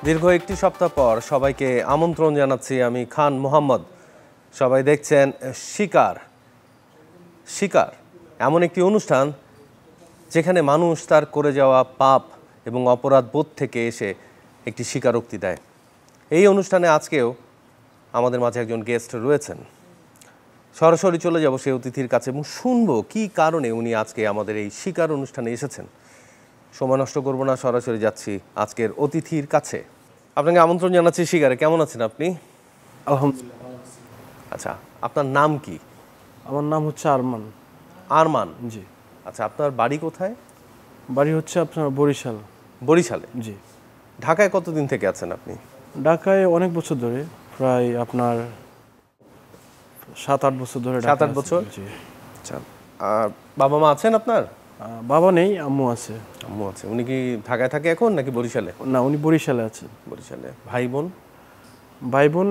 দীর্ঘ একটি সপ্তাহ পর সবাইকে আমন্ত্রণ জানাচ্ছি আমি খান মোহাম্মদ। সবাই দেখছেন শিকার। শিকার এমন একটি অনুষ্ঠান যেখানে মানুষ তার করে যাওয়া পাপ এবং অপরাধ বোধ থেকে এসে একটি স্বীকারোক্তি দেয়। এই অনুষ্ঠানে আজকেও আমাদের মাঝে একজন গেস্ট রয়েছেন। সরাসরি চলে যাব সেই অতিথির কাছে এবং শুনবো কী কারণে উনি আজকে আমাদের এই শিকার অনুষ্ঠানে এসেছেন। সময় নষ্ট করবো না, সরাসরি যাচ্ছি আজকের অতিথির কাছে। আপনাকে আমন্ত্রণ জানাচ্ছি শিকারে। কেমন আছেন আপনি? আলহামদুলিল্লাহ। আচ্ছা, আপনার নাম কি? আমার নাম হচ্ছে আরমান। আরমান? জি। আচ্ছা, আপনার বাড়ি কোথায়? বাড়ি হচ্ছে আপনার বরিশাল। বরিশালে? জি। ঢাকায় কতদিন থেকে আছেন আপনি? ঢাকায় অনেক বছর ধরে, প্রায় আপনার 7-8 বছর ধরে। 7-8 বছর? জি। আচ্ছা, আর বাবা মা আছেন আপনার? বাবা নেই, আম্মু আছে। আম্মু আছে। উনি কি ঢাকায় থাকে এখন নাকি বরিশালে? না, উনি বরিশালে আছে। বরিশালে। ভাই বোন? ভাই বোন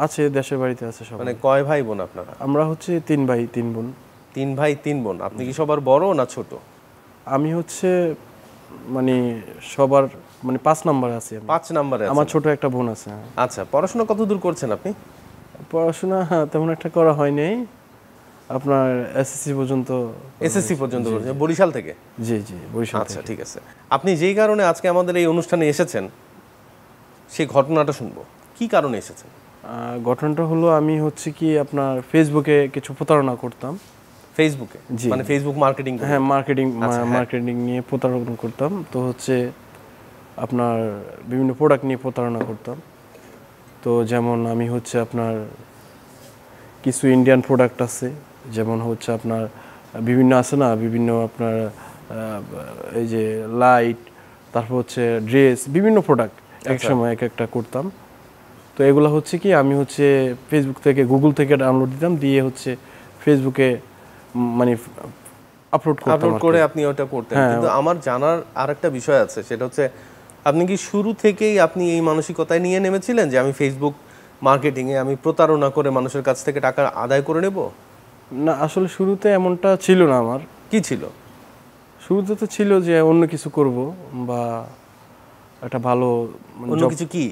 আছে, দেশের বাড়িতে আছে সব। মানে কয় ভাই বোন আপনারা? আমরা হচ্ছে 3 ভাই 3 বোন। 3 ভাই 3 বোন। আপনি কি সবার বড় না ছোট? আমি হচ্ছে মানে সবার 5 নম্বরে আছি। 5 নম্বরে আছেন? আমার ছোট একটা বোন আছে। আচ্ছা, পড়াশোনা কত দূর করছেন আপনি? পড়াশোনা তেমন একটা করা হয় নাই, আপনার এসএসসি পর্যন্ত। এসএসসি পর্যন্ত করেছেন বরিশাল থেকে? জি জি, বরিশাল। আচ্ছা, ঠিক আছে। আপনি যেই কারণে আজকে আমাদের এই অনুষ্ঠানে এসেছেন সেই ঘটনাটা শুনবো। কি কারণে এসেছেন? ঘটনাটা হলো, আমি হচ্ছে কি আপনার ফেসবুকে কিছু প্রতারণা করতাম। ফেসবুকে? মানে ফেসবুক মার্কেটিং? হ্যাঁ, মার্কেটিং নিয়ে প্রতারণা করতাম। তো হচ্ছে আপনার বিভিন্ন প্রোডাক্ট নিয়ে প্রতারণা করতাম। তো যেমন আমি হচ্ছে আপনার কিছু ইন্ডিয়ান প্রোডাক্ট আছে, যেমন হচ্ছে আপনার বিভিন্ন আছে না, বিভিন্ন আপনার এই যে লাইট, তারপর হচ্ছে ড্রেস, বিভিন্ন প্রোডাক্ট এক সময় এক একটা করতাম। তো এগুলো হচ্ছে কি আমি হচ্ছে ফেসবুক থেকে, গুগল থেকে ডাউনলোড দিতাম, দিয়ে হচ্ছে ফেসবুকে আপলোড করে আপনি ওটা করতেন। কিন্তু আমার জানার আরেকটা বিষয় আছে, সেটা হচ্ছে আপনি কি শুরু থেকেই আপনি এই মানসিকতায় নিয়ে নেমেছিলেন যে আমি ফেসবুক মার্কেটিংয়ে আমি প্রতারণা করে মানুষের কাছ থেকে টাকা আদায় করে নেব? না, আসলে শুরুতে এমনটা ছিল না আমার। কি ছিল? শুরুতে তো ছিল যে অন্য কিছু করব, বা একটা ভালো অন্য কিছু কি,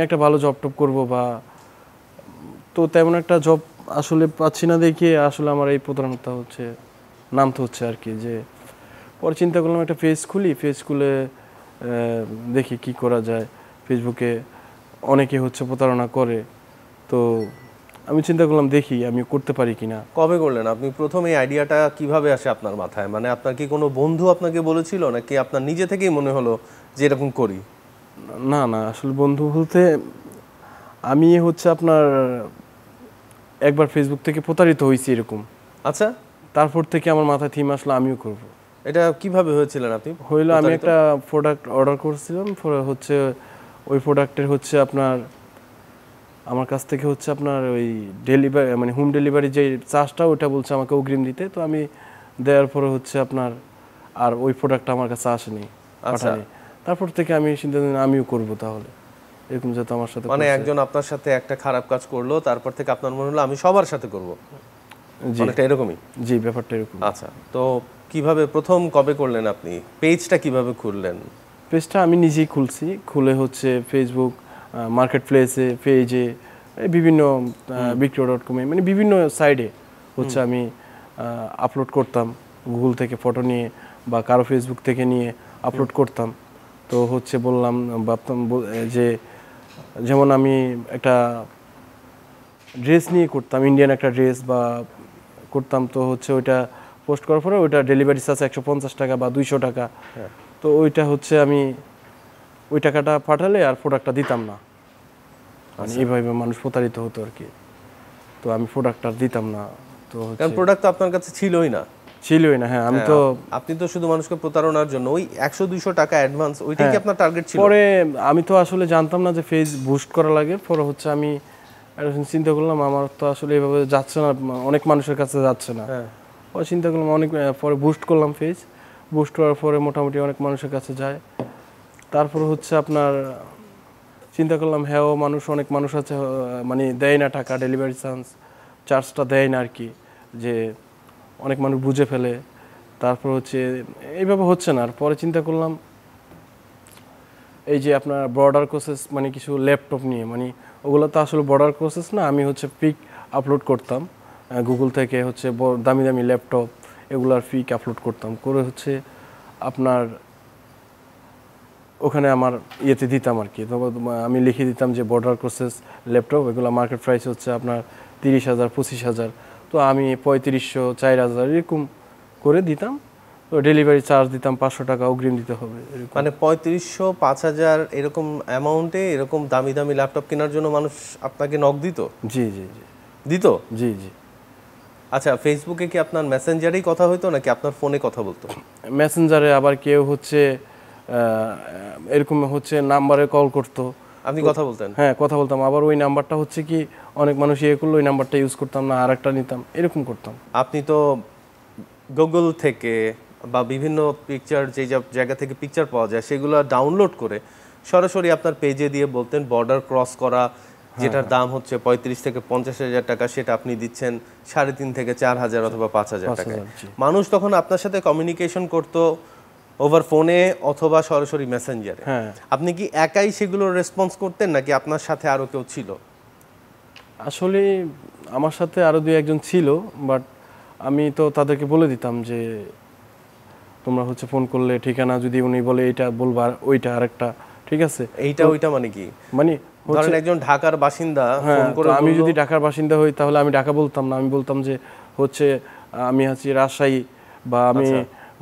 একটা ভালো জব টপ করবো, বা তো তেমন একটা জব আসলে পাচ্ছি না দেখে আসলে আমার এই প্রতারণাটা হচ্ছে নামতে হচ্ছে আর কি। যে পরে চিন্তা করলাম একটা পেজ খুলে দেখি কি করা যায়। ফেসবুকে অনেকে হচ্ছে প্রতারণা করে, তো আমি চিন্তা করলাম দেখি আমি করতে পারি কিনা। কবে করলেন আপনি প্রথম এই আইডিয়াটা? কিভাবে আসে আপনার মাথায়? মানে আপনার কি কোনো বন্ধু আপনাকে বলেছিল, নাকি আপনার নিজে থেকেই মনে হলো যে এরকম করি? না না, আসলে বন্ধু বলতে আমি হচ্ছে আপনার একবার ফেসবুক থেকে প্রতারিত হয়েছি এরকম। আচ্ছা, তারপর থেকে আমার মাথায় থিম আসলো আমিও করব। এটা কিভাবে হয়েছিলেন আপনি? হইলো, আমি একটা প্রোডাক্ট অর্ডার করেছিলাম, হচ্ছে ওই প্রোডাক্টের হচ্ছে আপনার আমার কাছ থেকে হচ্ছে আপনার ওই ডেলিভারি হোম ডেলিভারি যে চার্জটা, ওটা বলছে আমাকে অগ্রিম দিতে। তো আমি দেওয়ার পরে হচ্ছে আপনার আর ওই প্রোডাক্টটা আমার কাছে আসেনি, পাঠানি। তারপর থেকে আমি চিন্তা করলাম আমিও করব, তাহলে এরকম যাতে আমার সাথে একজন আপনার সাথে একটা খারাপ কাজ করলো, তারপর থেকে আপনার মনে হলো আমি সবার সাথে করব। অনেকটা এরকমই? জি, ব্যাপারটা এরকম। আচ্ছা, তো কিভাবে প্রথম কবে করলেন আপনি? পেজটা কিভাবে খুললেন? পেজটা আমি নিজেই খুলছি, খুলে হচ্ছে ফেসবুক মার্কেট প্লেসে, পেজে, বিভিন্ন বিক্রয়.com-এ, বিভিন্ন সাইডে হচ্ছে আমি আপলোড করতাম। গুগল থেকে ফটো নিয়ে বা কারো ফেসবুক থেকে নিয়ে আপলোড করতাম। তো হচ্ছে ভাবতাম যে যেমন আমি একটা ড্রেস নিয়ে করতাম, ইন্ডিয়ান একটা ড্রেস বা করতাম। তো হচ্ছে ওইটা পোস্ট করার পরে ওইটা ডেলিভারি চার্জ 150 টাকা বা 200 টাকা। তো ওইটা হচ্ছে আমি ওই টাকাটা পাঠালে আর প্রোডাক্টটা দিতাম না। এইভাবে মানুষ প্রতারিত হতো আর কি। তো আমি প্রোডাক্টটা দিতাম না। তো কারণ প্রোডাক্ট তো আপনার কাছে ছিলই না। হ্যাঁ, আপনি তো শুধু মানুষকে প্রতারণার জন্য ওই 100-200 টাকা অ্যাডভান্স, ওইটাই কি আপনার টার্গেট ছিল? পরে আমি তো আসলে জানতাম না যে পেজ বুস্ট করা লাগে। পরে হচ্ছে আমি চিন্তা করলাম আমার তো আসলে এভাবে যাচ্ছে না, অনেক মানুষের কাছে যাচ্ছে না। পরে চিন্তা করলাম পরে বুস্ট করলাম পেজ। বুস্ট করার পরে মোটামুটি অনেক মানুষের কাছে যায়। তারপরে হচ্ছে আপনার চিন্তা করলাম হ্যাঁ, অনেক মানুষ আছে দেয় না টাকা, ডেলিভারি চার্জটা দেয় না আর কি, যে অনেক মানুষ বুঝে ফেলে। তারপর হচ্ছে এইভাবে হচ্ছে না। আর পরে চিন্তা করলাম এই যে আপনার বর্ডার কোর্সেস মানে কিছু ল্যাপটপ নিয়ে, মানে ওগুলো তো আসলে বর্ডার কোর্সেস না, আমি হচ্ছে পিক আপলোড করতাম গুগল থেকে, হচ্ছে দামি দামি ল্যাপটপ এগুলার পিক আপলোড করতাম, করে হচ্ছে আপনার ওখানে আমার ইয়েতে দিতাম আর কি। তো আমি লিখে দিতাম যে বর্ডার কোর্সেস ল্যাপটপ, এগুলো মার্কেট প্রাইস হচ্ছে আপনার 30,000 25,000, তো আমি 3500 4000 এরকম করে দিতাম। তো ডেলিভারি চার্জ দিতাম 500 টাকা অগ্রিম দিতে হবে এরকম। মানে 3500 5000 এরকম অ্যামাউন্টে এরকম দামি দামি ল্যাপটপ কেনার জন্য মানুষ আপনাকে নক দিত? জি জি জি দিত? জি জি। আচ্ছা, ফেসবুকে কি আপনার মেসেঞ্জারেই কথা হতো নাকি আপনার ফোনে কথা বলতো? মেসেঞ্জারে, আবার কেউ হচ্ছে এরকম হচ্ছে নাম্বারে কল করতো, আপনি কথা বলতেন? হ্যাঁ কথা বলতাম। আবার ওই নাম্বারটা হচ্ছে কি অনেক মানুষ ইয়ে করলো, ওই নাম্বারটা ইউজ করতাম না, আর একটা নিতাম, এরকম করতাম। আপনি তো গুগল থেকে বা বিভিন্ন পিকচার যে জায়গা থেকে পিকচার পাওয়া যায় সেগুলো ডাউনলোড করে সরাসরি আপনার পেজে দিয়ে বলতেন বর্ডার ক্রস করা যেটার দাম হচ্ছে 35 থেকে 50,000 টাকা, সেটা আপনি দিচ্ছেন 3.5 থেকে 4,000 অথবা 5,000 টাকা। মানুষ তখন আপনার সাথে কমিউনিকেশন করতো ওভার ফোনে অথবা সরাসরি মেসেঞ্জারে। আপনি কি একাই সেগুলোর রেসপন্স করতেন নাকি আপনার সাথে আরো কেউ ছিল? আসলে আমার সাথে আরো দুই একজন ছিল, বাট আমি তো তাদেরকে বলে দিতাম যে তোমরা হচ্ছে ফোন করলে ঠিকানা যদি উনি বলে এটা বলবা, ওইটা আরেকটা, ঠিক আছে? এইটা ওইটা মানে কি? মানে ধরেন একজন ঢাকার বাসিন্দা ফোন করে, আমি যদি ঢাকার বাসিন্দা হই তাহলে আমি ঢাকা বলতাম না, আমি বলতাম যে হচ্ছে আমি আছি রাজশাহী, বা আমি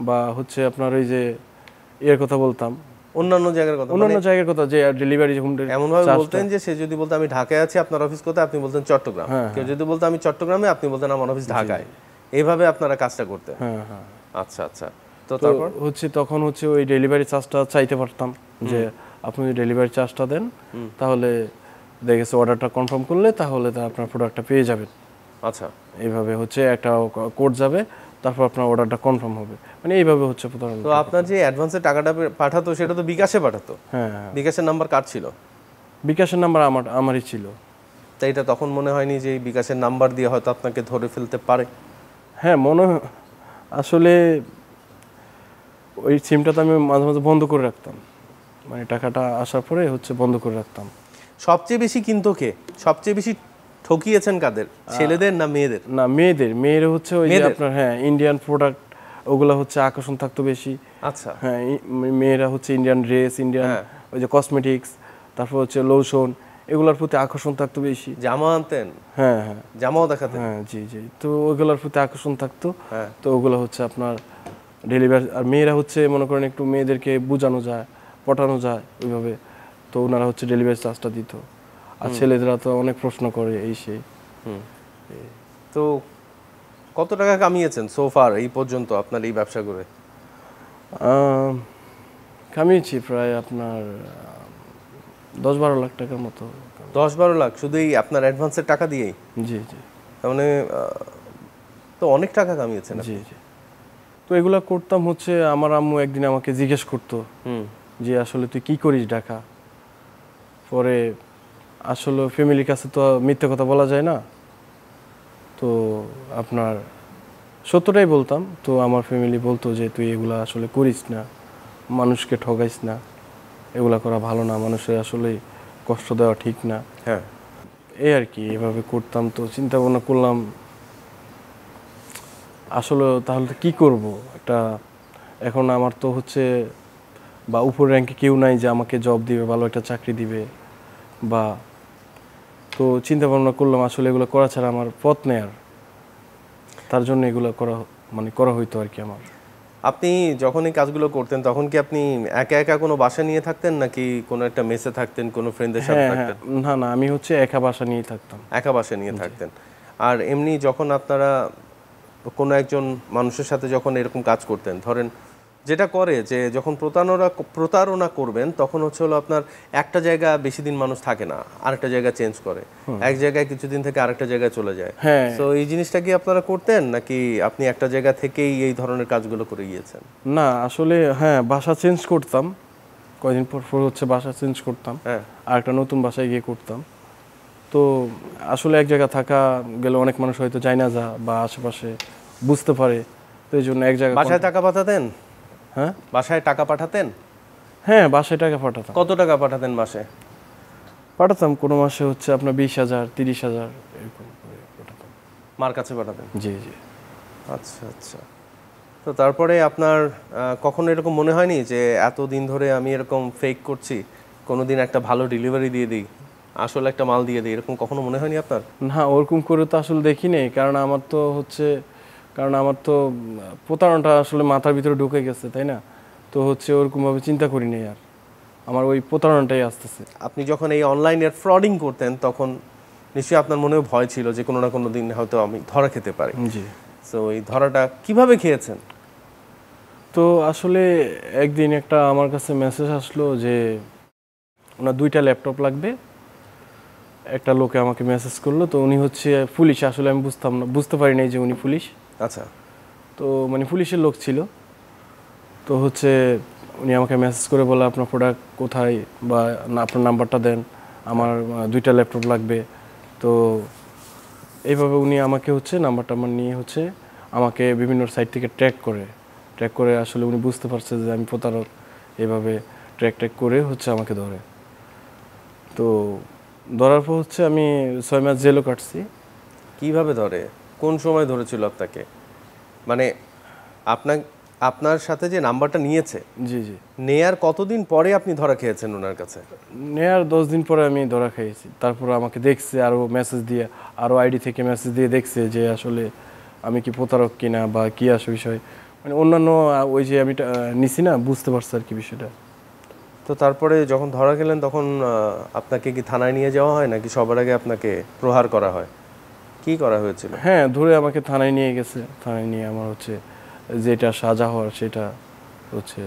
বা হচ্ছে আপনার ওই যে এর কথা বলতাম, অন্যান্য জায়গার কথা, অন্যান্য জায়গার কথা, যে ডেলিভারি হোম ডেলিভারি এমন ভাবে বলতেন যে সে যদি বলতো আমি ঢাকায় আছি, আপনার অফিস কোথায়, আপনি বলতেন চট্টগ্রাম। কেউ যদি বলতো আমি চট্টগ্রামে, আপনি বলতেন আমার অফিস ঢাকায়। এইভাবে আপনারা কাজটা করতেন? হ্যাঁ হ্যাঁ। আচ্ছা আচ্ছা। তো তারপর হচ্ছে তখন হচ্ছে ওই ডেলিভারি চার্জটা চাইতে পারতাম যে আপনি যদি ডেলিভারি চার্জটা দেন তাহলে দেখেছে অর্ডারটা কনফার্ম করলে তাহলে আপনার প্রোডাক্টটা পেয়ে যাবেন। আচ্ছা, এইভাবে হচ্ছে একটা কোড যাবে, তারপর আপনার অর্ডারটা কনফার্ম হবে, মানে এইভাবে হচ্ছে প্রতারণা। তো আপনার যে অ্যাডভান্সে টাকাটা পাঠাতো সেটা তো বিকাশে পাঠাতো? হ্যাঁ। বিকাশের নাম্বার কার ছিল? বিকাশের নাম্বার আমারই ছিল। তাই এটা তখন মনে হয়নি যে এই বিকাশের নাম্বার দিয়ে হয়তো আপনাকে ধরে ফেলতে পারে? হ্যাঁ আসলে ওই সিমটা তো আমি মাঝে মাঝে বন্ধ করে রাখতাম, মানে টাকাটা আসার পরে হচ্ছে বন্ধ করে রাখতাম। সবচেয়ে বেশি কিন্তু কে সবচেয়ে বেশি ঠকিয়েছেন কাদের, ছেলেদের না মেয়েদের? না, মেয়ের হচ্ছে ওই যে আপনার ইন্ডিয়ান প্রোডাক্ট ওগুলো হচ্ছে আকর্ষণ থাকতো বেশি। আচ্ছা, হ্যাঁ, মেয়েরা হচ্ছে ইন্ডিয়ান ড্রেস, ইন্ডিয়ান ওই যে কসমেটিক্স, তারপর হচ্ছে লোশন, এগুলোর প্রতি আকর্ষণ থাকতো বেশি। জামা আনতেন? হ্যাঁ হ্যাঁ, জামাও দেখাতেন? হ্যাঁ জি জি। তো ওইগুলোর প্রতি আকর্ষণ থাকতো। তো ওগুলো হচ্ছে আপনার ডেলিভারি, আর মেয়েরা হচ্ছে মনে করেন একটু মেয়েদেরকে বোঝানো যায়, পটানো যায় ওইভাবে, তো ওনারা হচ্ছে ডেলিভারি চার্জটা দিত। আর ছেলেদেরা তো অনেক প্রশ্ন করে এই সেই। তো কত টাকা কামিয়েছেন সোফার এই পর্যন্ত আপনার এই ব্যবসা করে? কামিয়েছি প্রায় আপনার 10-12 লাখ টাকার মতো। 10-12 লাখ শুধু এই আপনার অ্যাডভান্সের টাকা দিয়েই? জি জি। তার মানে তো অনেক টাকা কামিয়েছেন। জি জি। তো এগুলা করতাম হচ্ছে, আমার আম্মু একদিন আমাকে জিজ্ঞেস করতো যে আসলে তুই কি করিস ঢাকা। পরে আসলে ফ্যামিলির কাছে তো মিথ্যে কথা বলা যায় না, তো আপনার সত্যটাই বলতাম। তো আমার ফ্যামিলি বলতো যে তুই এগুলা আসলে করিস না, মানুষকে ঠকাইস না, এগুলা করা ভালো না, মানুষের আসলে কষ্ট দেওয়া ঠিক না। হ্যাঁ, এই আর কি, এভাবে করতাম। তো চিন্তা ভাবনা করলাম আসলে তাহলে তো কী করবো, একটা এখন আমার তো হচ্ছে বা উপর র্যাঙ্কে কেউ নাই যে আমাকে জব দিবে, ভালো একটা চাকরি দিবে, বা তো চিন্তা ভাবনা করলাম আসলে এগুলো করা ছাড়া আমার পথ নেই আর, তার জন্য এগুলো করা হইতো আর কি আমার। আপনি যখন এই কাজগুলো করতেন তখন কি আপনি একা একা কোনো বাসা নিয়ে থাকতেন নাকি কোনো একটা মেসে থাকতেন, কোনো ফ্রেন্ডের সাথে থাকতেন? না না, আমি হচ্ছে একা বাসা নিয়ে থাকতাম। একা বাসা নিয়ে থাকতেন। আর এমনি যখন আপনারা কোনো একজন মানুষের সাথে যখন এরকম কাজ করতেন, ধরেন যেটা করে যে যখন প্রতারণা করবেন তখন হচ্ছে হলো আপনার একটা জায়গা বেশি দিন মানুষ থাকে না, আরেকটা জায়গা চেঞ্জ করে, এক জায়গায় কিছুদিন থেকে আরেকটা জায়গায় চলে যায়। তো এই জিনিসটা কি আপনারা করতেন নাকি আপনি একটা জায়গা থেকেই এই ধরনের কাজগুলো করে গিয়েছেন? না আসলে বাসা চেঞ্জ করতাম, কয়দিন পর পর হচ্ছে বাসা চেঞ্জ করতাম, আর একটা নতুন বাসায় গিয়ে করতাম। তো আসলে এক জায়গা থাকা গেলে অনেক মানুষ হয়তো যায় না বা আশেপাশে বুঝতে পারে, তো এই জন্য এক জায়গায়। বাসায় টাকা পাঠাতেন? হ্যাঁ, বাসায় টাকা পাঠাতেন? হ্যাঁ, বাসায় টাকা পাঠাতাম। কত টাকা পাঠাতেন মাসে? পাঠাতাম কোনো মাসে হচ্ছে আপনার 20,000 30,000 এরকম করে পাঠাতাম। মার কাছে পাঠাতেন? জি জি। আচ্ছা আচ্ছা। তো তারপরে আপনার কখনো এরকম মনে হয়নি যে এতদিন ধরে আমি এরকম ফেক করছি, কোনোদিন একটা ভালো ডেলিভারি দিয়ে দিই, আসলে একটা মাল দিয়ে দিই, এরকম কখনো মনে হয়নি আপনার? না, ওরকম করে তো আসলে দেখি নেই, কারণ আমার তো প্রতারণাটা আসলে মাথার ভিতরে ঢুকে গেছে, তাই না? তো হচ্ছে ওরকমভাবে চিন্তা করি নাই আর, আমার ওই প্রতারণাটাই আসতেছে। আপনি যখন এই অনলাইনের ফ্রডিং করতেন তখন নিশ্চয়ই আপনার মনেও ভয় ছিল যে কোনো না কোনো দিন হয়তো আমি ধরা খেতে পারি। জি। সো এই ধরাটা কিভাবে খেয়েছেন? তো আসলে একদিন একটা আমার কাছে মেসেজ আসলো যে ওনার 2টা ল্যাপটপ লাগবে, একটা লোকে আমাকে মেসেজ করলো। তো উনি হচ্ছে পুলিশ, আসলে আমি বুঝতে পারি নাই যে উনি পুলিশ। আচ্ছা। তো মানে পুলিশের লোক ছিল। তো হচ্ছে উনি আমাকে মেসেজ করে বলে আপনার প্রোডাক্ট কোথায়, বা আপনার নাম্বারটা দেন, আমার 2টা ল্যাপটপ লাগবে। তো এইভাবে উনি আমাকে হচ্ছে নাম্বারটা আমার নিয়ে হচ্ছে আমাকে বিভিন্ন সাইট থেকে ট্র্যাক করে আসলে উনি বুঝতে পারছে যে আমি প্রতারক, এভাবে ট্র্যাক করে হচ্ছে আমাকে ধরে। তো ধরার পর হচ্ছে আমি 6 মাস জেলও কাটছি। কিভাবে ধরে, কোন সময় ধরেছিল আপনাকে? মানে আপনার সাথে যে নাম্বারটা নিয়েছে, জি জি। নেয়ার কতদিন পরে আপনি ধরা খেয়েছেন ওনার কাছে? নেয়ার 10 দিন পরে আমি ধরা খেয়েছি। তারপর আমাকে দেখছে, আরও মেসেজ দিয়ে, আরও আইডি থেকে মেসেজ দিয়ে দেখছে যে আসলে আমি কি প্রতারক কিনা বা কি আসে বিষয়, মানে অন্যান্য ওই যে আমি নিছি না, বুঝতে পারছে আর কি বিষয়টা। তো তারপরে যখন ধরা গেলেন তখন আপনাকে কি থানায় নিয়ে যাওয়া হয় নাকি সবার আগে আপনাকে প্রহার করা হয়? কি করা হয়েছিল? হ্যাঁ, ধরে আমাকে থানায় নিয়ে গেছে। থানায় নিয়ে আমার হচ্ছে যেটা সাজা হওয়ার সেটা হচ্ছে।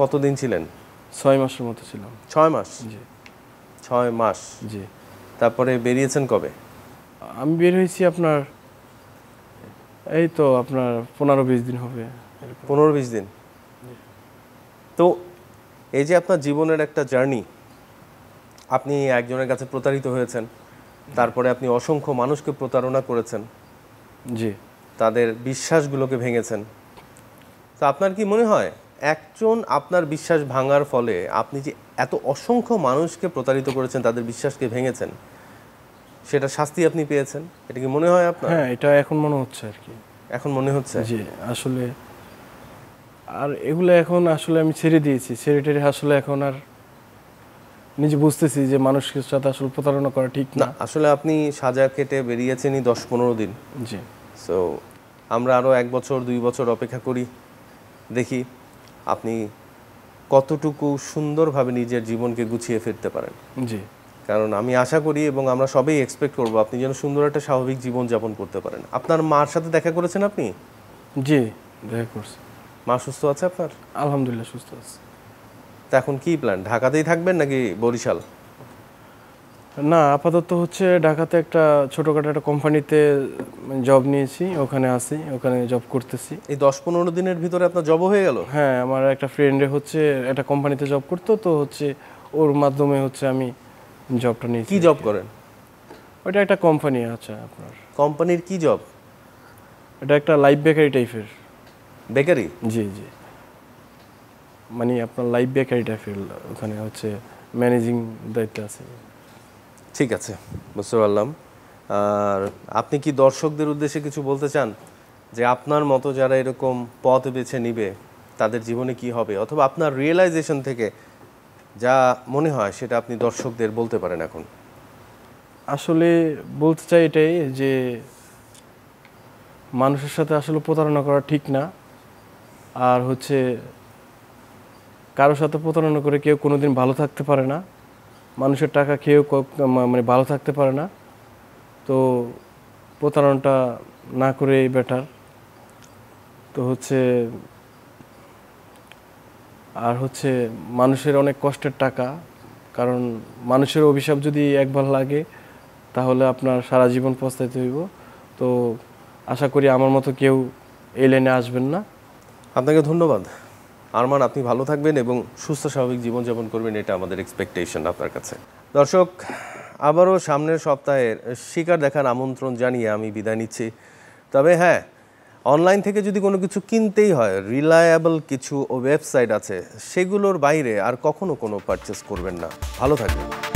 কতদিন ছিলেন? 6 মাসের মতো ছিলাম। 6 মাস? জি 6 মাস। জি। তারপরে বেরিয়েছেন কবে? আমি বের হয়েছি আপনার এই তো আপনার 15-20 দিন হবে। 15-20 দিন। তো এই যে আপনার জীবনের একটা জার্নি, আপনি একজনের কাছে প্রতারিত হয়েছেন, তারপরে আপনি অসংখ্য মানুষকে প্রতারণা করেছেন, জি। তাদের বিশ্বাসগুলোকে ভেঙেছেন। তো আপনার কি মনে হয় একজন আপনার বিশ্বাস ভাঙার ফলে আপনি যে এত অসংখ্য মানুষকে প্রতারিত করেছেন, তাদের বিশ্বাসকে ভেঙেছেন, সেটা শাস্তি আপনি পেয়েছেন? এটা কি মনে হয় আপনার? হ্যাঁ, এটা এখন মনে হচ্ছে আর কি। এখন মনে হচ্ছে? জি। আসলে আর এগুলো এখন আসলে আমি ছেড়ে দিয়েছি, ছেড়ে আসলে এখন আর নিজে বুঝতেছি যে মানুষের সাথে আসলে প্রতারণা করা ঠিক না, না। আসলে আপনি সাজা কেটে বেরিয়েছেনই 10-15 দিন। জি সো আমরা আরও 1 বছর 2 বছর অপেক্ষা করি, দেখি আপনি কতটুকু সুন্দরভাবে নিজের জীবনকে গুছিয়ে ফিরতে পারেন। জি। কারণ আমি আশা করি এবং আমরা সবাই এক্সপেক্ট করব আপনি যেন সুন্দর একটা স্বাভাবিক জীবন যাপন করতে পারেন। আপনার মার সাথে দেখা করেছেন আপনি? জি, দেখা করছি। মা সুস্থ আছে আপনার? আলহামদুলিল্লাহ সুস্থ আছে। তা এখন কি প্ল্যান, ঢাকাতেই থাকবেন নাকি বরিশাল? না, আপাতত হচ্ছে ঢাকাতে একটা ছোটখাটো একটা কোম্পানিতে জব নিয়েছি, ওখানে আছি, ওখানে জব করতেছি। এই 10-15 দিনের ভিতরে আপনার জব হয়ে গেল? হ্যাঁ, আমার একটা ফ্রেন্ডে হচ্ছে একটা কোম্পানিতে জব করতো, তো হচ্ছে ওর মাধ্যমে হচ্ছে আমি জবটা নিয়েছি। কি জব করেন? ওইটা একটা কোম্পানি আছে আপনার। কোম্পানির কি জব? এটা একটা লাইভ বেকারি টাইপের। বেকারি? জি জি। মানে আপনার লাইভ বেকারি টাইপের, ওখানে হচ্ছে ম্যানেজিং দায়িত্ব আছে। ঠিক আছে, বুঝতে পারলাম। আর আপনি কি দর্শকদের উদ্দেশ্যে কিছু বলতে চান যে আপনার মতো যারা এরকম পথ বেছে নিবে তাদের জীবনে কি হবে, অথবা আপনার রিয়েলাইজেশন থেকে যা মনে হয় সেটা আপনি দর্শকদের বলতে পারেন এখন? আসলে বলতে চাই এটাই যে মানুষের সাথে আসলে প্রতারণা করা ঠিক না। আর হচ্ছে কারোর সাথে প্রতারণা করে কেউ কোনোদিন ভালো থাকতে পারে না, মানুষের টাকা খেয়েও মানে ভালো থাকতে পারে না। তো প্রতারণাটা না করে বেটার। তো হচ্ছে আর হচ্ছে মানুষের অনেক কষ্টের টাকা, কারণ মানুষের অভিশাপ যদি একবার লাগে তাহলে আপনার সারা জীবন পস্তাইতে হইব। তো আশা করি আমার মতো কেউ এই লাইনে আসবেন না। আপনাকে ধন্যবাদ আরমান, আপনি ভালো থাকবেন এবং সুস্থ স্বাভাবিক জীবনযাপন করবেন, এটা আমাদের এক্সপেকটেশন আপনার কাছে। দর্শক, আবারও সামনের সপ্তাহের শিকার দেখার আমন্ত্রণ জানিয়ে আমি বিদায় নিচ্ছি। তবে হ্যাঁ, অনলাইন থেকে যদি কোনো কিছু কিনতেই হয়, রিলায়েবল কিছু ওয়েবসাইট আছে, সেগুলোর বাইরে আর কখনো কোনো পারচেস করবেন না। ভালো থাকবেন।